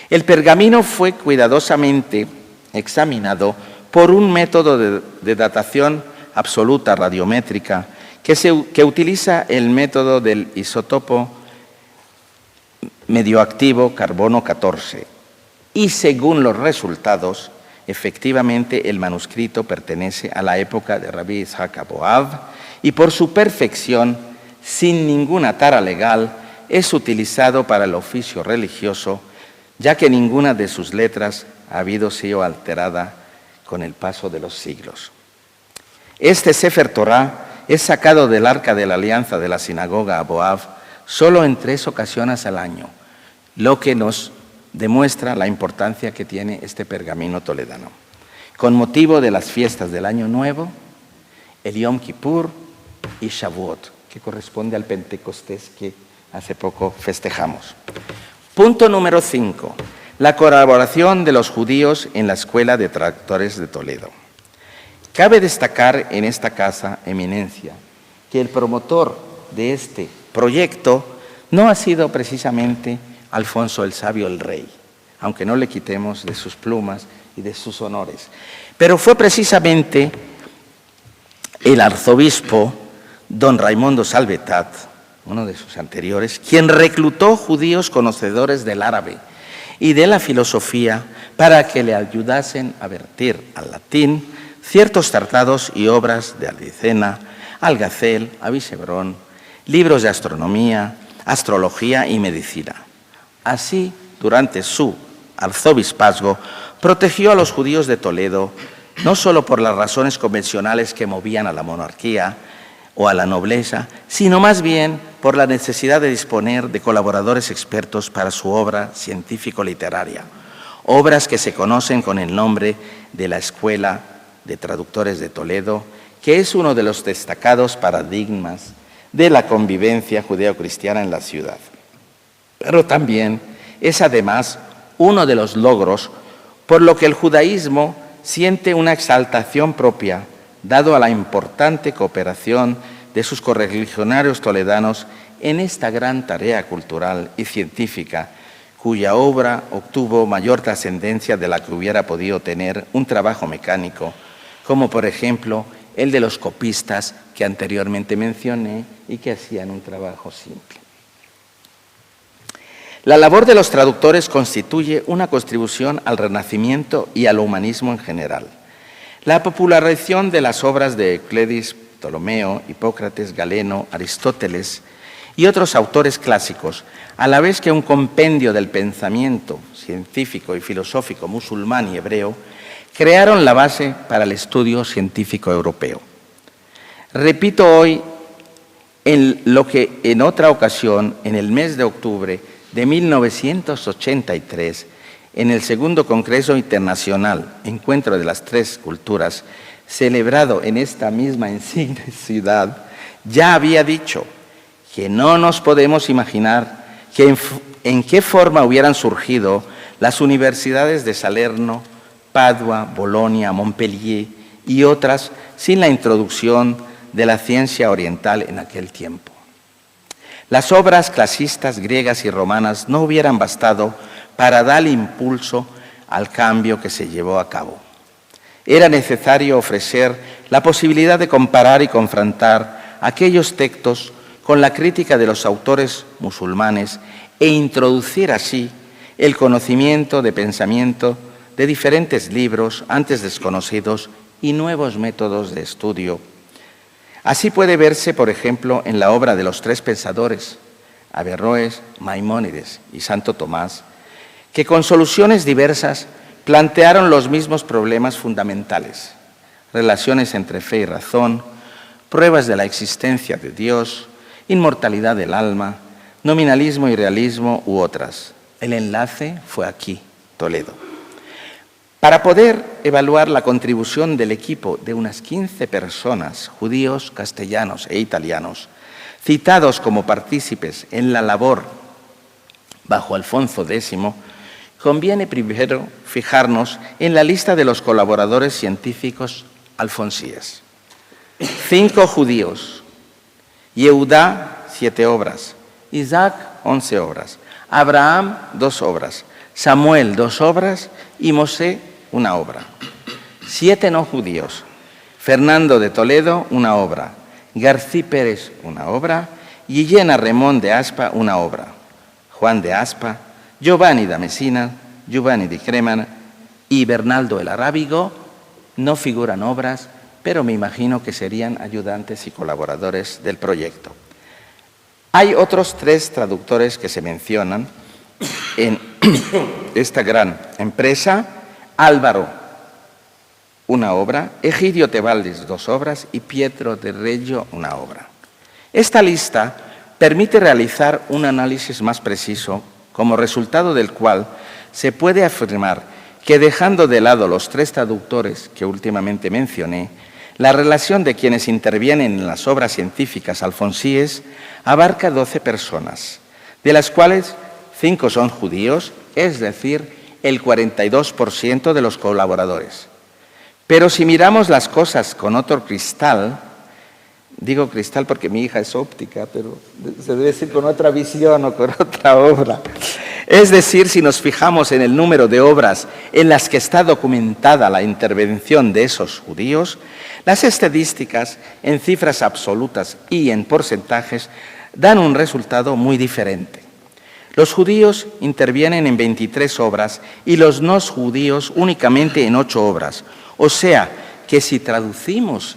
El pergamino fue cuidadosamente examinado por un método de datación absoluta radiométrica que utiliza el método del isótopo medioactivo carbono 14. Y según los resultados, efectivamente el manuscrito pertenece a la época de Rabí Yitzhak Aboaf y por su perfección, sin ninguna tara legal, es utilizado para el oficio religioso, ya que ninguna de sus letras ha habido sido alterada con el paso de los siglos. Este Sefer Torah es sacado del Arca de la Alianza de la Sinagoga Aboaf solo en 3 ocasiones al año, lo que nos demuestra la importancia que tiene este pergamino toledano. Con motivo de las fiestas del Año Nuevo, el Yom Kippur y Shavuot, que corresponde al Pentecostés que hace poco festejamos. Punto número 5. La colaboración de los judíos en la Escuela de Traductores de Toledo. Cabe destacar en esta casa, eminencia, que el promotor de este proyecto no ha sido precisamente Alfonso el Sabio el Rey, aunque no le quitemos de sus plumas y de sus honores, pero fue precisamente el arzobispo don Raimundo Salvetat, uno de sus anteriores, quien reclutó judíos conocedores del árabe y de la filosofía para que le ayudasen a vertir al latín ciertos tratados y obras de Avicena, Algacel, Avisebrón, libros de astronomía, astrología y medicina. Así, durante su arzobispazgo, protegió a los judíos de Toledo, no solo por las razones convencionales que movían a la monarquía o a la nobleza, sino más bien por la necesidad de disponer de colaboradores expertos para su obra científico-literaria, obras que se conocen con el nombre de la Escuela de Traductores de Toledo, que es uno de los destacados paradigmas de la convivencia judeo-cristiana en la ciudad. Pero también es además uno de los logros por lo que el judaísmo siente una exaltación propia, dado a la importante cooperación de sus correligionarios toledanos en esta gran tarea cultural y científica, cuya obra obtuvo mayor trascendencia de la que hubiera podido tener un trabajo mecánico, como por ejemplo el de los copistas que anteriormente mencioné y que hacían un trabajo simple. La labor de los traductores constituye una contribución al Renacimiento y al humanismo en general. La popularización de las obras de Euclides, Ptolomeo, Hipócrates, Galeno, Aristóteles y otros autores clásicos, a la vez que un compendio del pensamiento científico y filosófico musulmán y hebreo, crearon la base para el estudio científico europeo. Repito hoy en lo que en otra ocasión, en el mes de octubre de 1983, en el segundo Congreso Internacional, Encuentro de las Tres Culturas, celebrado en esta misma insigne ciudad, ya había dicho que no nos podemos imaginar en qué forma hubieran surgido las universidades de Salerno, Padua, Bolonia, Montpellier y otras sin la introducción de la ciencia oriental en aquel tiempo. Las obras clasistas griegas y romanas no hubieran bastado para dar impulso al cambio que se llevó a cabo. Era necesario ofrecer la posibilidad de comparar y confrontar aquellos textos con la crítica de los autores musulmanes e introducir así el conocimiento de pensamiento de diferentes libros antes desconocidos y nuevos métodos de estudio. Así puede verse, por ejemplo, en la obra de los tres pensadores, Averroes, Maimónides y Santo Tomás, que con soluciones diversas plantearon los mismos problemas fundamentales: relaciones entre fe y razón, pruebas de la existencia de Dios, inmortalidad del alma, nominalismo y realismo u otras. El enlace fue aquí, Toledo. Para poder evaluar la contribución del equipo de unas 15 personas, judíos, castellanos e italianos, citados como partícipes en la labor bajo Alfonso X, conviene primero fijarnos en la lista de los colaboradores científicos alfonsíes. 5 judíos, Yehudá 7 obras, Isaac 11 obras, Abraham 2 obras, Samuel 2 obras y Mosé 1 obra. 7 no judíos, Fernando de Toledo 1 obra, Garcí Pérez 1 obra, Guillena Remón de Aspa 1 obra, Juan de Aspa, Giovanni da Messina, Giovanni di Cremona y Bernaldo el Arábigo no figuran obras, pero me imagino que serían ayudantes y colaboradores del proyecto. Hay otros 3 traductores que se mencionan en esta gran empresa: Álvaro, 1 obra, Egidio Tebaldi, 2 obras y Pietro de Reggio, 1 obra. Esta lista permite realizar un análisis más preciso, como resultado del cual se puede afirmar que, dejando de lado los 3 traductores que últimamente mencioné, la relación de quienes intervienen en las obras científicas alfonsíes abarca 12 personas, de las cuales 5 son judíos, es decir, el 42% de los colaboradores. Pero si miramos las cosas con otro cristal, digo cristal porque mi hija es óptica, pero se debe decir con otra visión o con otra obra. Es decir, si nos fijamos en el número de obras en las que está documentada la intervención de esos judíos, las estadísticas en cifras absolutas y en porcentajes dan un resultado muy diferente. Los judíos intervienen en 23 obras y los no judíos únicamente en 8 obras. O sea, que si traducimos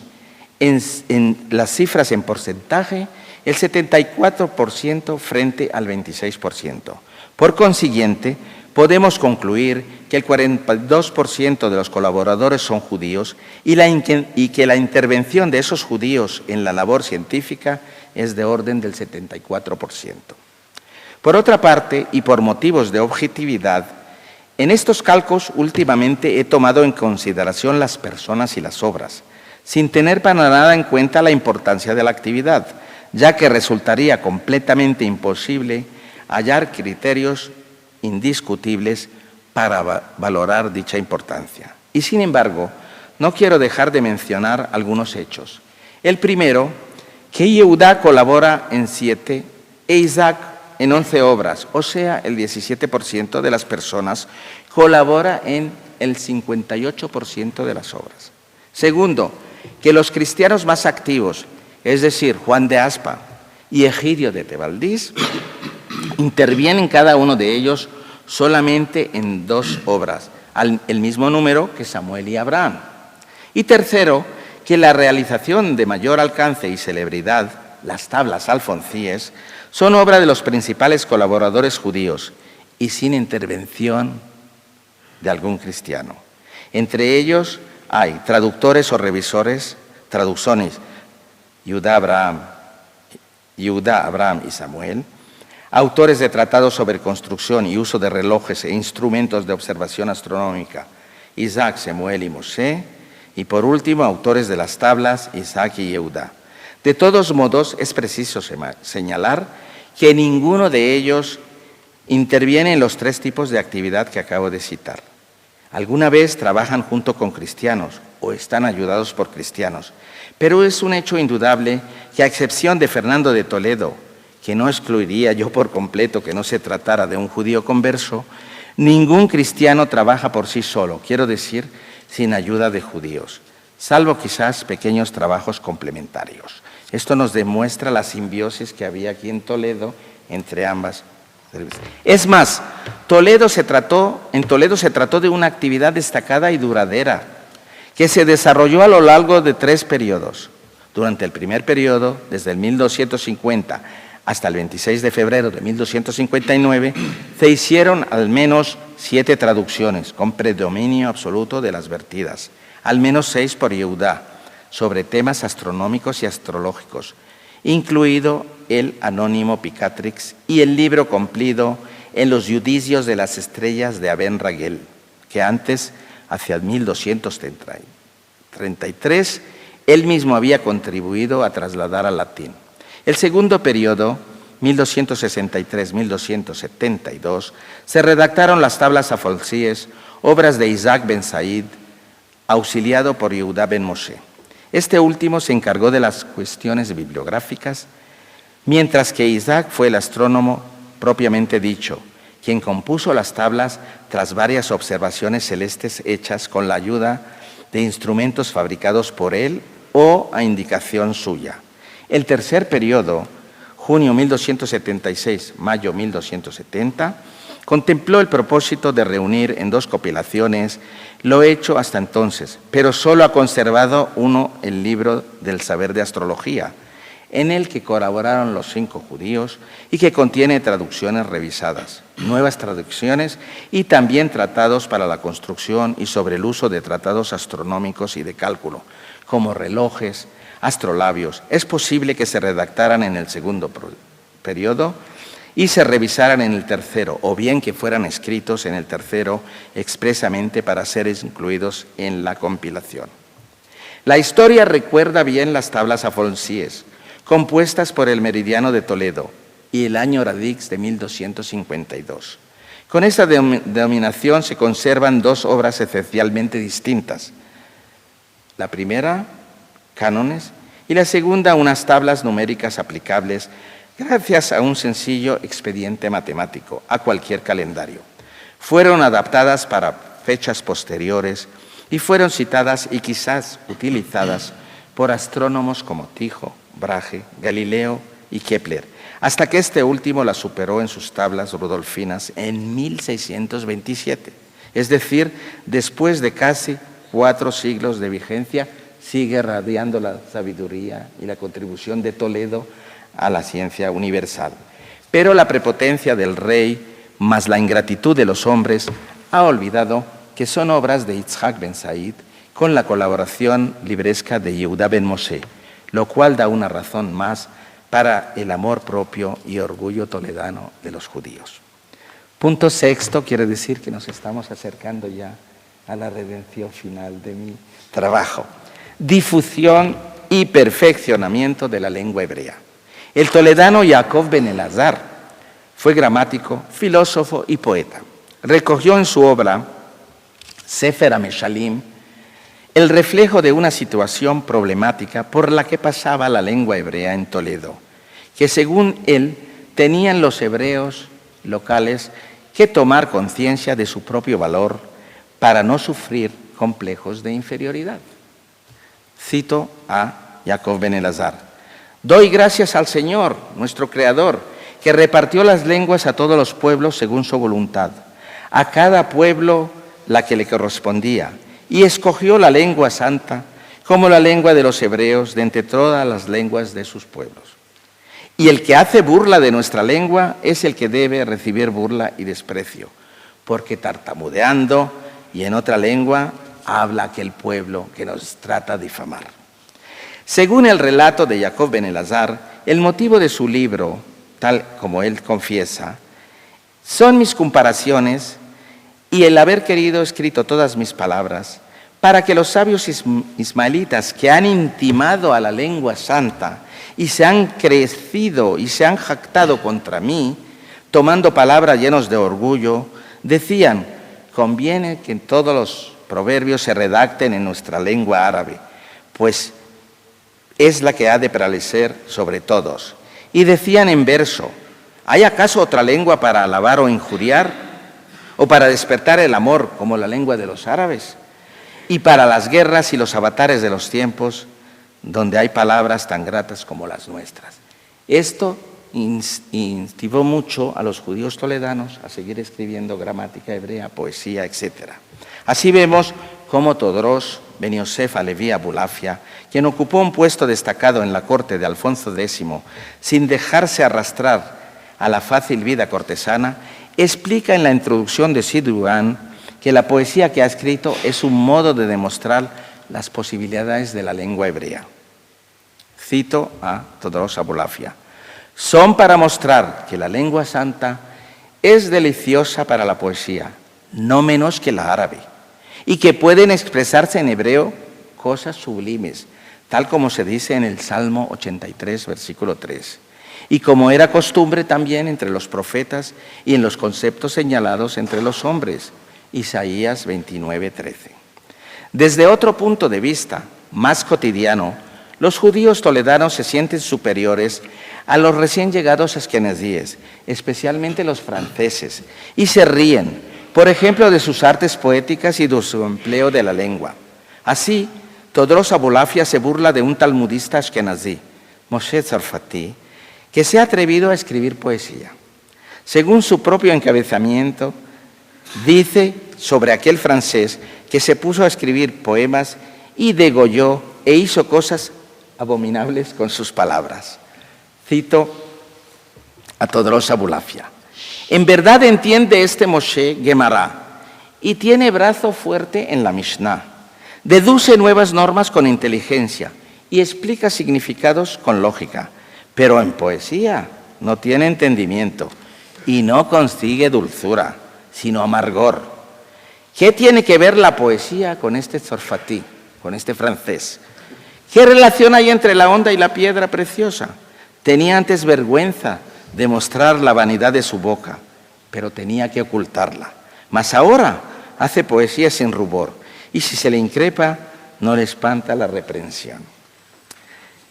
en las cifras en porcentaje, el 74% frente al 26%. Por consiguiente, podemos concluir que el 42% de los colaboradores son judíos y que la intervención de esos judíos en la labor científica es de orden del 74%. Por otra parte, y por motivos de objetividad, en estos cálculos últimamente he tomado en consideración las personas y las obras, sin tener para nada en cuenta la importancia de la actividad, ya que resultaría completamente imposible hallar criterios indiscutibles para valorar dicha importancia. Y sin embargo, no quiero dejar de mencionar algunos hechos. El primero, que Yehudá colabora en 7 e Isaac en 11 obras, o sea, el 17% de las personas colabora en el 58% de las obras. Segundo, que los cristianos más activos, es decir, Juan de Aspa y Egidio de Tebaldi, intervienen cada uno de ellos solamente en 2 obras, el mismo número que Samuel y Abraham. Y tercero, que la realización de mayor alcance y celebridad, las tablas alfonsíes, son obra de los principales colaboradores judíos y sin intervención de algún cristiano. Entre ellos hay traductores o revisores, traducciones, Judá, Abraham y Samuel, autores de tratados sobre construcción y uso de relojes e instrumentos de observación astronómica, Isaac, Samuel y Mosé, y por último, autores de las tablas, Isaac y Yehudá. De todos modos, es preciso señalar que ninguno de ellos interviene en los 3 tipos de actividad que acabo de citar. Alguna vez trabajan junto con cristianos o están ayudados por cristianos, pero es un hecho indudable que, a excepción de Fernando de Toledo, que no excluiría yo por completo que no se tratara de un judío converso, ningún cristiano trabaja por sí solo. Quiero decir sin ayuda de judíos, salvo quizás pequeños trabajos complementarios. Esto nos demuestra la simbiosis que había aquí en Toledo entre ambas. Es más, en Toledo se trató de una actividad destacada y duradera, que se desarrolló a lo largo de 3 periodos. Durante el primer periodo, desde el 1250 hasta el 26 de febrero de 1259, se hicieron al menos 7 traducciones, con predominio absoluto de las vertidas, al menos 6 por Yehudá, sobre temas astronómicos y astrológicos, incluido el Anónimo Picatrix y el libro completo en los judicios de las estrellas de Aben Ragel, que antes, hacia 1233, él mismo había contribuido a trasladar al latín. El segundo periodo, 1263-1272, se redactaron las tablas afolsíes, obras de Isaac ben Said, auxiliado por Yehudá ben Moshe. Este último se encargó de las cuestiones bibliográficas, mientras que Isaac fue el astrónomo propiamente dicho, quien compuso las tablas tras varias observaciones celestes hechas con la ayuda de instrumentos fabricados por él o a indicación suya. El tercer periodo, junio 1276, mayo 1270, contempló el propósito de reunir en 2 compilaciones lo hecho hasta entonces, pero solo ha conservado uno, el libro del saber de astrología, en el que colaboraron los 5 judíos y que contiene traducciones revisadas, nuevas traducciones y también tratados para la construcción y sobre el uso de tratados astronómicos y de cálculo, como relojes, astrolabios. Es posible que se redactaran en el segundo periodo y se revisaran en el tercero, o bien que fueran escritos en el tercero expresamente para ser incluidos en la compilación. La historia recuerda bien las tablas afolsíes, compuestas por el Meridiano de Toledo y el año Radix de 1252. Con esta denominación se conservan 2 obras esencialmente distintas. La primera, cánones, y la segunda, unas tablas numéricas aplicables gracias a un sencillo expediente matemático, a cualquier calendario. Fueron adaptadas para fechas posteriores y fueron citadas y quizás utilizadas por astrónomos como Tycho, Brahe, Galileo y Kepler, hasta que este último la superó en sus tablas rudolfinas en 1627. Es decir, después de casi 4 siglos de vigencia, sigue radiando la sabiduría y la contribución de Toledo a la ciencia universal. Pero la prepotencia del rey, más la ingratitud de los hombres, ha olvidado que son obras de Yitzhak ben Said con la colaboración libresca de Yehudá ben Moshe, lo cual da una razón más para el amor propio y orgullo toledano de los judíos. Punto sexto, quiere decir que nos estamos acercando ya a la redención final de mi trabajo. Difusión y perfeccionamiento de la lengua hebrea. El toledano Yaakov ben Elazar fue gramático, filósofo y poeta. Recogió en su obra Sefer HaMeshalim el reflejo de una situación problemática por la que pasaba la lengua hebrea en Toledo, que según él tenían los hebreos locales que tomar conciencia de su propio valor para no sufrir complejos de inferioridad. Cito a Yaakov ben Elazar. Doy gracias al Señor, nuestro Creador, que repartió las lenguas a todos los pueblos según su voluntad, a cada pueblo la que le correspondía, y escogió la lengua santa como la lengua de los hebreos de entre todas las lenguas de sus pueblos. Y el que hace burla de nuestra lengua es el que debe recibir burla y desprecio, porque tartamudeando y en otra lengua habla aquel pueblo que nos trata de difamar. Según el relato de Yaakov ben Elazar, el motivo de su libro, tal como él confiesa, son mis comparaciones y el haber querido escrito todas mis palabras para que los sabios ismaelitas que han intimado a la lengua santa y se han crecido y se han jactado contra mí, tomando palabras llenos de orgullo, decían, conviene que todos los proverbios se redacten en nuestra lengua árabe, pues es la que ha de prevalecer sobre todos. Y decían en verso, ¿hay acaso otra lengua para alabar o injuriar? ¿O para despertar el amor como la lengua de los árabes? y para las guerras y los avatares de los tiempos, donde hay palabras tan gratas como las nuestras. Esto instigó mucho a los judíos toledanos a seguir escribiendo gramática hebrea, poesía, etc. Así vemos cómo Todros Ben Yosef Alevi Abulafia, quien ocupó un puesto destacado en la corte de Alfonso X, sin dejarse arrastrar a la fácil vida cortesana, explica en la introducción de Sidruan que la poesía que ha escrito es un modo de demostrar las posibilidades de la lengua hebrea. Cito a Todros Abulafia: son para mostrar que la lengua santa es deliciosa para la poesía, no menos que la árabe, y que pueden expresarse en hebreo cosas sublimes, tal como se dice en el Salmo 83, versículo 3, y como era costumbre también entre los profetas y en los conceptos señalados entre los hombres, Isaías 29, 13. Desde otro punto de vista, más cotidiano, los judíos toledanos se sienten superiores a los recién llegados askenazíes, especialmente los franceses, y se ríen, por ejemplo, de sus artes poéticas y de su empleo de la lengua. Así, Todros Abulafia se burla de un talmudista askenazí, Moshe Tzarfati, que se ha atrevido a escribir poesía. Según su propio encabezamiento, dice sobre aquel francés que se puso a escribir poemas y degolló e hizo cosas abominables con sus palabras. Cito a Todros Abulafia: en verdad entiende este Moshe Gemara y tiene brazo fuerte en la Mishnah. Deduce nuevas normas con inteligencia y explica significados con lógica, pero en poesía no tiene entendimiento y no consigue dulzura, sino amargor. ¿Qué tiene que ver la poesía con este tzarfatí, con este francés? ¿Qué relación hay entre la onda y la piedra preciosa? Tenía antes vergüenza de mostrar la vanidad de su boca, pero tenía que ocultarla. Mas ahora hace poesía sin rubor, y si se le increpa, no le espanta la reprensión.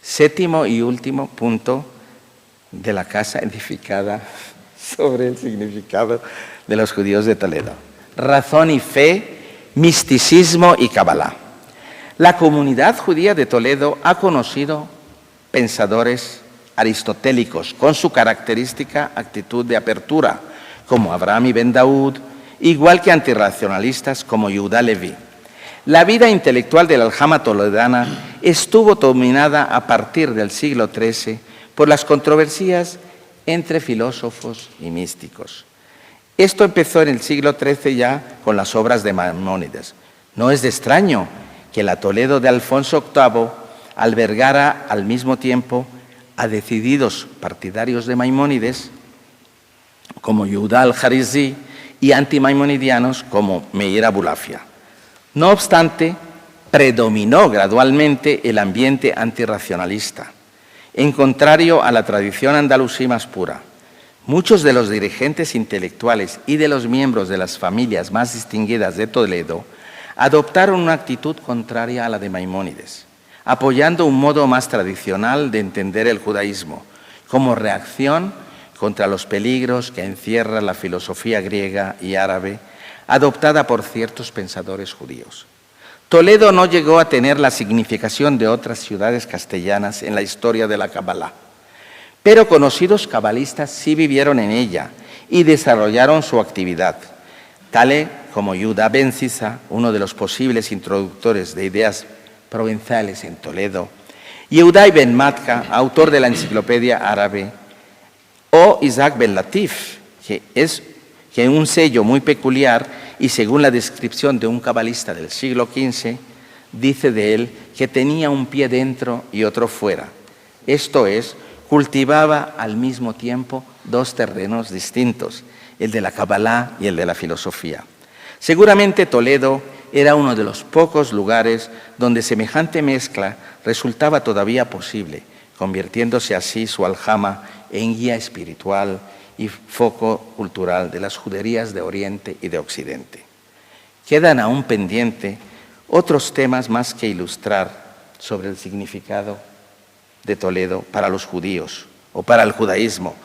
Séptimo y último punto de la casa edificada sobre el significado de los judíos de Toledo: razón y fe, misticismo y Kabbalah. La comunidad judía de Toledo ha conocido pensadores aristotélicos con su característica actitud de apertura, como Abraham ibn Daud, igual que antirracionalistas como Yehuda Levi. La vida intelectual de la aljama toledana estuvo dominada a partir del siglo XIII por las controversias entre filósofos y místicos. Esto empezó en el siglo XIII ya con las obras de Maimónides. No es de extraño que la Toledo de Alfonso VIII albergara al mismo tiempo a decididos partidarios de Maimónides, como Yehuda al-Harizí, y antimaimonidianos como Meir Abulafia. No obstante, predominó gradualmente el ambiente antirracionalista, en contrario a la tradición andalusí más pura. Muchos de los dirigentes intelectuales y de los miembros de las familias más distinguidas de Toledo adoptaron una actitud contraria a la de Maimónides, apoyando un modo más tradicional de entender el judaísmo, como reacción contra los peligros que encierra la filosofía griega y árabe, adoptada por ciertos pensadores judíos. Toledo no llegó a tener la significación de otras ciudades castellanas en la historia de la Kabbalah, pero conocidos cabalistas sí vivieron en ella y desarrollaron su actividad, tales como Yehuda ben Sisa, uno de los posibles introductores de ideas provenzales en Toledo, Yehuda ben Matka, autor de la enciclopedia árabe, o Isaac ben Latif, que un sello muy peculiar, y según la descripción de un cabalista del siglo XV, dice de él que tenía un pie dentro y otro fuera. Esto es, cultivaba al mismo tiempo dos terrenos distintos, el de la Kabbalah y el de la filosofía. Seguramente Toledo era uno de los pocos lugares donde semejante mezcla resultaba todavía posible, convirtiéndose así su aljama en guía espiritual y foco cultural de las juderías de Oriente y de Occidente. Quedan aún pendientes otros temas más que ilustrar sobre el significado de Toledo para los judíos o para el judaísmo,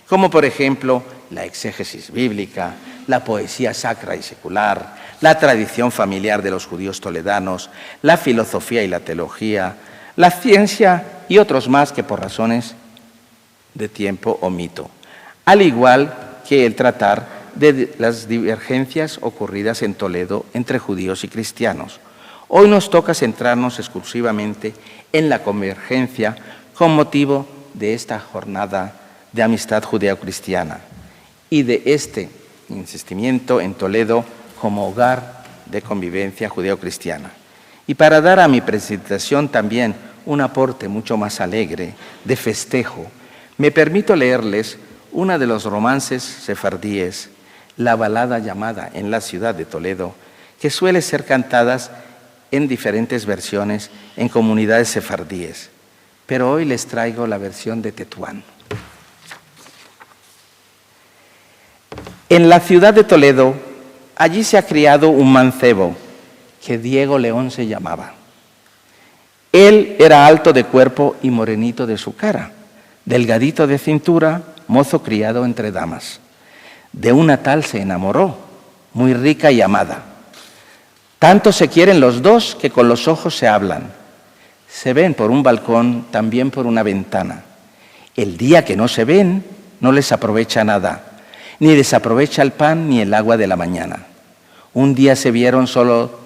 como por ejemplo la exégesis bíblica, la poesía sacra y secular, la tradición familiar de los judíos toledanos, la filosofía y la teología, la ciencia y otros más que por razones de tiempo omito, al igual que el tratar de las divergencias ocurridas en Toledo entre judíos y cristianos. Hoy nos toca centrarnos exclusivamente en la convergencia con motivo de esta jornada de amistad judeo-cristiana y de este insistimiento en Toledo como hogar de convivencia judeo-cristiana. Y para dar a mi presentación también un aporte mucho más alegre, de festejo, me permito leerles uno de los romances sefardíes, la balada llamada En la ciudad de Toledo, que suele ser cantadas en diferentes versiones en comunidades sefardíes. Pero hoy les traigo la versión de Tetuán. En la ciudad de Toledo, allí se ha criado un mancebo, que Diego León se llamaba. Él era alto de cuerpo y morenito de su cara, delgadito de cintura, mozo criado entre damas. De una tal se enamoró, muy rica y amada. Tanto se quieren los dos que con los ojos se hablan. Se ven por un balcón, también por una ventana. El día que no se ven, no les aprovecha nada, ni les aprovecha el pan ni el agua de la mañana. Un día se vieron solo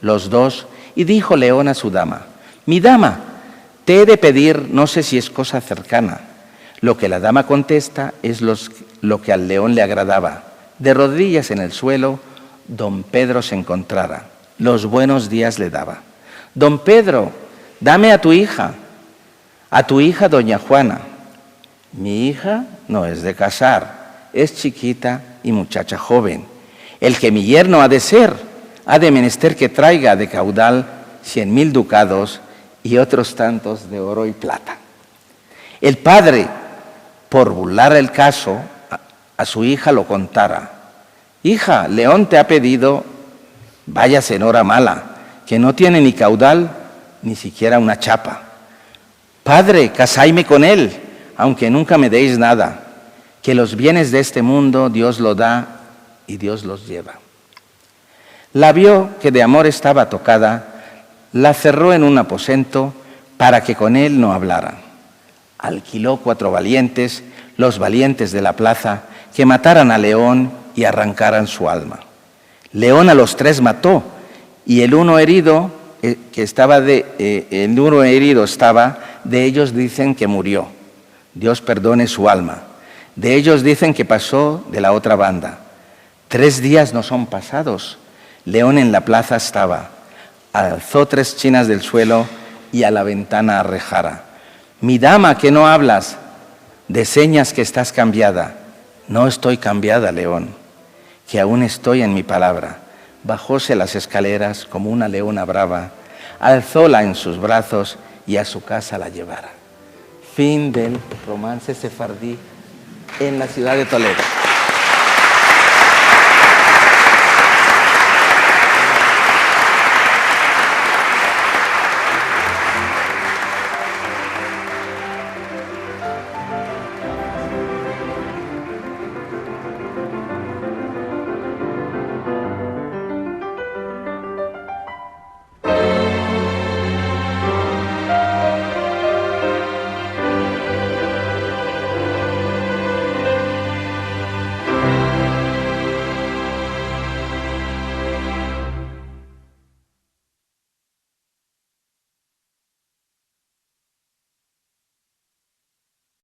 los dos y dijo León a su dama: «Mi dama, te he de pedir, no sé si es cosa cercana». Lo que la dama contesta es lo que al león le agradaba. De rodillas en el suelo, don Pedro se encontrara. Los buenos días le daba. «Don Pedro, dame a tu hija doña Juana». «Mi hija no es de casar, es chiquita y muchacha joven. El que mi yerno ha de ser, ha de menester que traiga de caudal 100,000 ducados y otros tantos de oro y plata». El padre, por burlar el caso, a su hija lo contara. «Hija, León te ha pedido, váyase en hora mala, que no tiene ni caudal ni siquiera una chapa. Padre, casáime con él, aunque nunca me deis nada, que los bienes de este mundo Dios lo da y Dios los lleva». La vio que de amor estaba tocada, la cerró en un aposento para que con él no hablara. Alquiló 4 valientes, los valientes de la plaza, que mataran a León y arrancaran su alma. León a los 3 mató, y el uno herido estaba, de ellos dicen que murió. Dios perdone su alma. De ellos dicen que pasó de la otra banda. 3 días no son pasados. León en la plaza estaba. Alzó 3 chinas del suelo y a la ventana arrejara. «Mi dama, que no hablas, de señas que estás cambiada». «No estoy cambiada, León, que aún estoy en mi palabra». Bajóse las escaleras como una leona brava, alzóla en sus brazos y a su casa la llevara. Fin del romance sefardí en la ciudad de Toledo.